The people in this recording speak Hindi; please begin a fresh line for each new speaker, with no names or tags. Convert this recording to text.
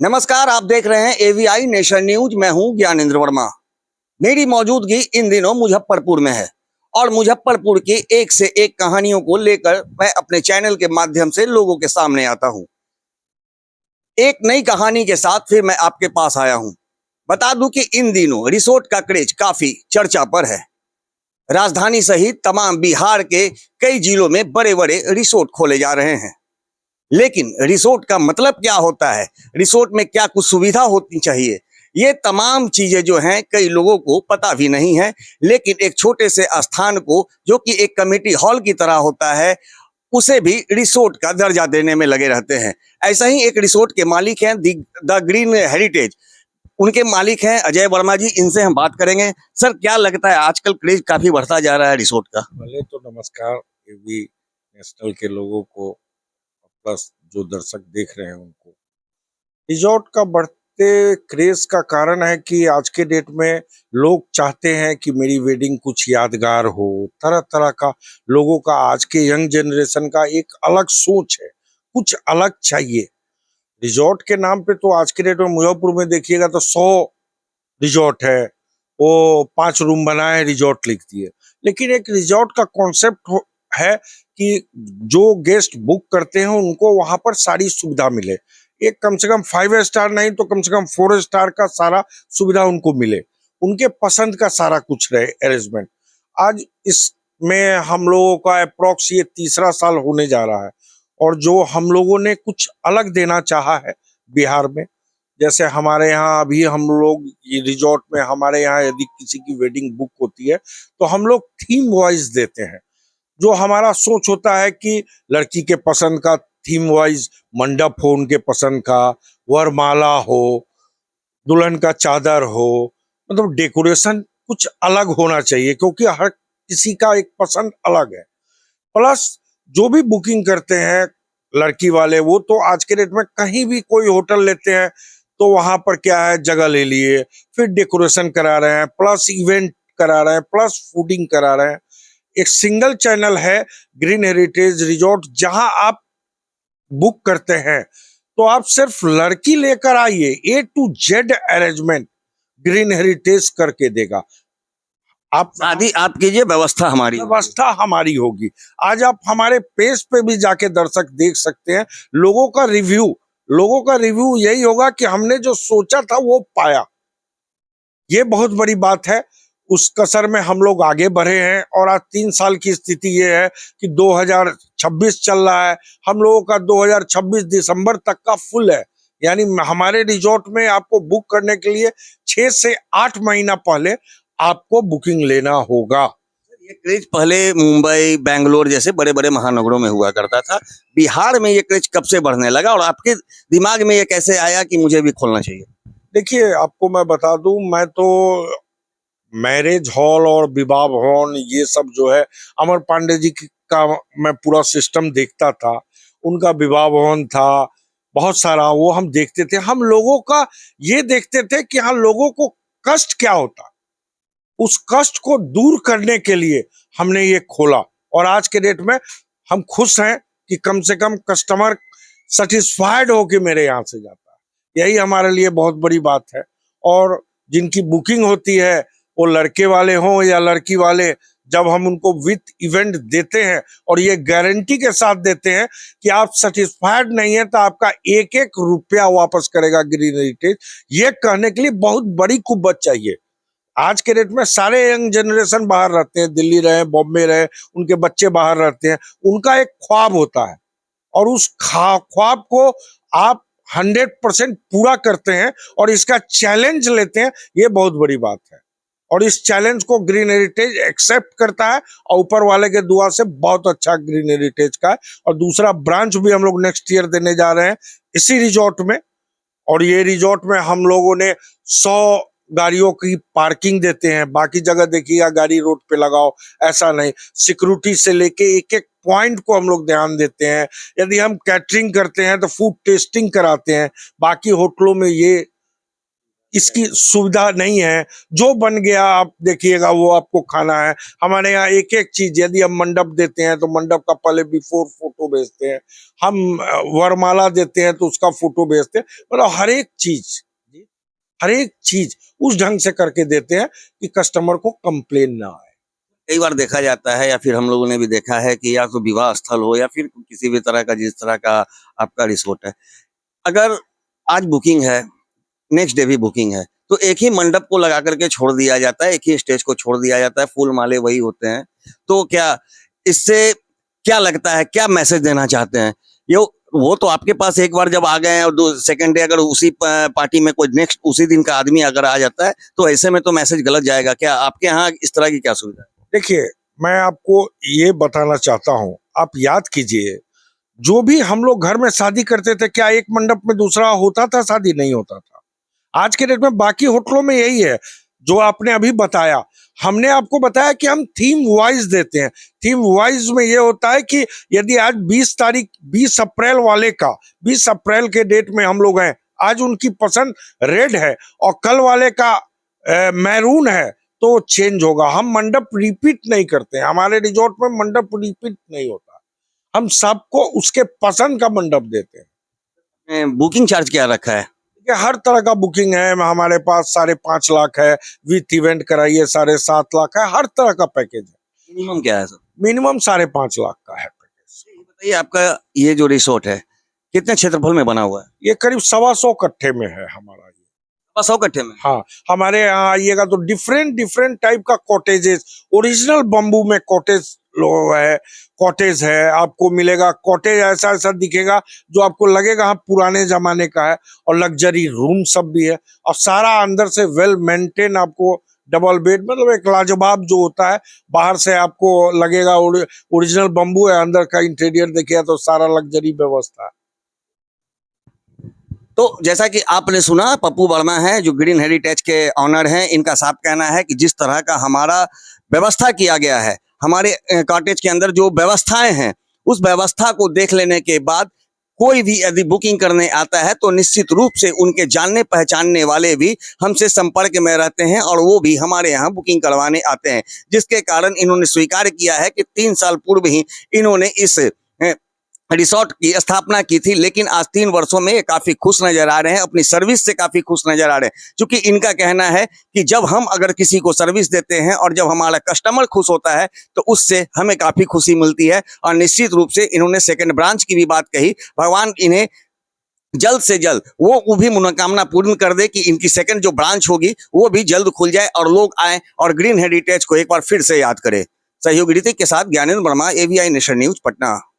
नमस्कार, आप देख रहे हैं एवीआई नेशन न्यूज। मैं हूं ज्ञानेंद्र वर्मा। मेरी मौजूदगी इन दिनों मुजफ्फरपुर में है और मुजफ्फरपुर की एक से एक कहानियों को लेकर मैं अपने चैनल के माध्यम से लोगों के सामने आता हूं। एक नई कहानी के साथ फिर मैं आपके पास आया हूं। बता दूं कि इन दिनों रिसोर्ट का क्रेज काफी चर्चा पर है। राजधानी सहित तमाम बिहार के कई जिलों में बड़े बड़े रिसोर्ट खोले जा रहे हैं। लेकिन रिसोर्ट का मतलब क्या होता है, रिसोर्ट में क्या कुछ सुविधा होनी चाहिए, ये तमाम चीजें जो हैं कई लोगों को पता भी नहीं है। लेकिन एक छोटे से स्थान को जो कि एक कमेटी हॉल की तरह होता है, उसे भी रिसोर्ट का दर्जा देने में लगे रहते हैं। ऐसा ही एक रिसोर्ट के मालिक हैं द ग्रीन हेरिटेज। उनके मालिक हैं अजय वर्मा जी। इनसे हम बात करेंगे। सर, क्या लगता है आजकल क्रेज काफी बढ़ता जा रहा है रिसोर्ट का?
पहले तो नमस्कार एवी नेशनल के लोगों को, प्लस जो दर्शक देख रहे हैं उनको। रिजॉर्ट का बढ़ते क्रेज का कारण है कि आज के डेट में लोग चाहते हैं कि मेरी वेडिंग कुछ यादगार हो। तरह तरह का लोगों का, आज के यंग जनरेशन का एक अलग सोच है, कुछ अलग चाहिए। रिजॉर्ट के नाम पे तो आज के डेट में मुजफ्फरपुर में देखिएगा तो 100 रिजॉर्ट है, वो 5 रूम बनाए रिजॉर्ट लिख दिए। लेकिन एक रिजॉर्ट का कॉन्सेप्ट है कि जो गेस्ट बुक करते हैं उनको वहां पर सारी सुविधा मिले। एक कम से कम 5 स्टार नहीं तो कम से कम 4 स्टार का सारा सुविधा उनको मिले, उनके पसंद का सारा कुछ रहे अरेंजमेंट। आज इसमें हम लोगों का अप्रोक्स ये तीसरा साल होने जा रहा है, और जो हम लोगों ने कुछ अलग देना चाहा है बिहार में। जैसे हमारे यहाँ अभी हम लोग ये रिजॉर्ट में, हमारे यहाँ यदि किसी की वेडिंग बुक होती है तो हम लोग थीम वाइज देते हैं। जो हमारा सोच होता है कि लड़की के पसंद का थीम वाइज मंडप हो, उनके पसंद का वरमाला हो, दुल्हन का चादर हो, मतलब डेकोरेशन कुछ अलग होना चाहिए, क्योंकि हर किसी का एक पसंद अलग है। प्लस जो भी बुकिंग करते हैं लड़की वाले, वो तो आज के डेट में कहीं भी कोई होटल लेते हैं तो वहां पर क्या है, जगह ले लिए, फिर डेकोरेशन करा रहे हैं, प्लस इवेंट करा रहे हैं, प्लस फूडिंग करा रहे हैं। एक सिंगल चैनल है ग्रीन हेरिटेज रिजॉर्ट, जहां आप बुक करते हैं तो आप सिर्फ लड़की लेकर आइए, A to Z arrangement green heritage करके देगा। आप
शादी आप कीजिए, व्यवस्था हमारी होगी।
व्यवस्था हमारी होगी। आज आप हमारे पेज पे भी जाके दर्शक देख सकते हैं लोगों का रिव्यू। लोगों का रिव्यू यही होगा कि हमने जो सोचा था वो पाया। ये बहुत बड़ी बात है। उस कसर में हम लोग आगे बढ़े हैं, और आज 3 साल की स्थिति ये है कि 2026 चल रहा है। हम लोगों का 2026 दिसंबर तक का फुल है। यानी हमारे रिजॉर्ट में आपको बुक करने के लिए 6 से 8 महीना पहले आपको बुकिंग लेना होगा।
ये क्रेज पहले मुंबई, बेंगलोर जैसे बड़े बड़े महानगरों में हुआ करता था। बिहार में ये क्रेज कब से बढ़ने लगा और आपके दिमाग में ये कैसे आया कि मुझे भी खोलना चाहिए?
देखिए, आपको मैं बता दूं, मैं तो मैरिज हॉल और विवाह भवन ये सब जो है, अमर पांडे जी का मैं पूरा सिस्टम देखता था। उनका विवाह भवन था, बहुत सारा वो हम देखते थे। हम लोगों का ये देखते थे कि हाँ, लोगों को कष्ट क्या होता, उस कष्ट को दूर करने के लिए हमने ये खोला। और आज के डेट में हम खुश हैं कि कम से कम कस्टमर सेटिस्फाइड होके मेरे यहाँ से जाता है। यही हमारे लिए बहुत बड़ी बात है। और जिनकी बुकिंग होती है, वो लड़के वाले हों या लड़की वाले, जब हम उनको विथ इवेंट देते हैं और ये गारंटी के साथ देते हैं कि आप सेटिस्फाइड नहीं है तो आपका एक एक रुपया वापस करेगा ग्रीन हेरिटेज, ये कहने के लिए बहुत बड़ी कुव्वत चाहिए। आज के डेट में सारे यंग जनरेशन बाहर रहते हैं, दिल्ली रहे, बॉम्बे रहे, उनके बच्चे बाहर रहते हैं। उनका एक ख्वाब होता है, और उस ख्वाब को आप 100% पूरा करते हैं और इसका चैलेंज लेते हैं, ये बहुत बड़ी बात है। और इस चैलेंज को ग्रीन हेरिटेज एक्सेप्ट करता है, और ऊपर वाले के दुआ से बहुत अच्छा ग्रीन हेरिटेज का है। और दूसरा ब्रांच भी हम लोग नेक्स्ट ईयर देने जा रहे हैं इसी रिजॉर्ट में। और ये रिजॉर्ट में हम लोगों ने 100 गाड़ियों की पार्किंग देते हैं। बाकी जगह देखिएगा गाड़ी रोड पे लगाओ, ऐसा नहीं। सिक्योरिटी से लेके एक एक पॉइंट को हम लोग ध्यान देते हैं। यदि हम कैटरिंग करते हैं तो फूड टेस्टिंग कराते हैं। बाकी होटलों में ये इसकी सुविधा नहीं है। जो बन गया आप देखिएगा वो आपको खाना है। हमारे यहाँ एक एक चीज, यदि हम मंडप देते हैं तो मंडप का पहले बिफोर फोटो भेजते हैं, हम वरमाला देते हैं तो उसका फोटो भेजते हैं, मतलब हर एक चीज उस ढंग से करके देते हैं कि कस्टमर को कंप्लेन ना आए।
कई बार देखा जाता है या फिर हम लोगों ने भी देखा है कि या तो विवाह स्थल हो या फिर किसी भी तरह का, जिस तरह का आपका रिसोर्ट है, अगर आज बुकिंग है, नेक्स्ट डे भी बुकिंग है, तो एक ही मंडप को लगा करके छोड़ दिया जाता है, एक ही स्टेज को छोड़ दिया जाता है, फूल माले वही होते हैं। तो क्या इससे क्या लगता है, क्या मैसेज देना चाहते हैं? ये वो तो आपके पास एक बार जब आ गए हैं और सेकंड डे अगर उसी पार्टी में कोई नेक्स्ट उसी दिन का आदमी अगर आ जाता है तो ऐसे में तो मैसेज गलत जाएगा। क्या आपके यहाँ इस तरह की क्या सुविधा है?
देखिए, मैं आपको ये बताना चाहता हूँ, आप याद कीजिए, जो भी हम लोग घर में शादी करते थे, क्या एक मंडप में दूसरा होता था शादी? नहीं होता था। आज के डेट में बाकी होटलों में यही है जो आपने अभी बताया। हमने आपको बताया कि हम थीम वाइज देते हैं। थीम वाइज में ये होता है कि यदि आज 20 अप्रैल वाले का, 20 अप्रैल के डेट में हम लोग हैं, आज उनकी पसंद रेड है और कल वाले का मैरून है, तो चेंज होगा। हम मंडप रिपीट नहीं करते हैं, हमारे रिजॉर्ट में मंडप रिपीट नहीं होता। हम सबको उसके पसंद का मंडप देते हैं।
बुकिंग चार्ज क्या रखा है?
कि हर तरह का बुकिंग है हमारे पास। 5.5 लाख है, विथ इवेंट कराइए 7.5 लाख है, हर तरह का पैकेज है।
मिनिमम क्या है सर?
मिनिमम 5.5 लाख का है पैकेज।
ये बताइए, आपका ये जो रिसोर्ट है कितने क्षेत्रफल में बना हुआ है?
ये करीब 125 कट्ठे में है हमारा ये।
100 कट्ठे में?
हाँ, हमारे यहाँ आइएगा तो डिफरेंट टाइप का कॉटेजेस, ओरिजिनल बम्बू में कॉटेज है आपको मिलेगा। कॉटेज ऐसा ऐसा दिखेगा जो आपको लगेगा हाँ पुराने जमाने का है, और लग्जरी रूम सब भी है, और सारा अंदर से वेल मेंटेन आपको डबल बेड, मतलब एक लाजवाब जो होता है। बाहर से आपको लगेगा ओरिजिनल बम्बू है, अंदर का इंटीरियर देखिए तो सारा लग्जरी व्यवस्था है।
तो जैसा कि आपने सुना, पप्पू वर्मा है जो ग्रीन हेरिटेज के ऑनर हैं। इनका साफ कहना है कि जिस तरह का हमारा व्यवस्था किया गया है, हमारे कॉटेज के अंदर जो व्यवस्थाएं हैं, उस व्यवस्था को देख लेने के बाद कोई भी यदि बुकिंग करने आता है तो निश्चित रूप से उनके जानने पहचानने वाले भी हमसे संपर्क में रहते हैं और वो भी हमारे यहाँ बुकिंग करवाने आते हैं, जिसके कारण इन्होंने स्वीकार किया है कि 3 साल पूर्व ही इन्होंने इस रिसोर्ट की स्थापना की थी। लेकिन आज 3 वर्षों में ये काफी खुश नजर आ रहे हैं, अपनी सर्विस से काफी खुश नजर आ रहे हैं। क्योंकि इनका कहना है कि जब हम अगर किसी को सर्विस देते हैं और जब हमारा कस्टमर खुश होता है तो उससे हमें काफी खुशी मिलती है। और निश्चित रूप से इन्होंने सेकंड ब्रांच की भी बात कही। भगवान इन्हें जल्द से जल्द वो भी मनोकामना पूर्ण कर दे कि इनकी सेकंड जो ब्रांच होगी वो भी जल्द खुल जाए और लोग आए और ग्रीन हेरिटेज को एक बार फिर से याद करें। सहयोगी ऋतिक के साथ Gyanendra Verma, AVI nation news, Patna.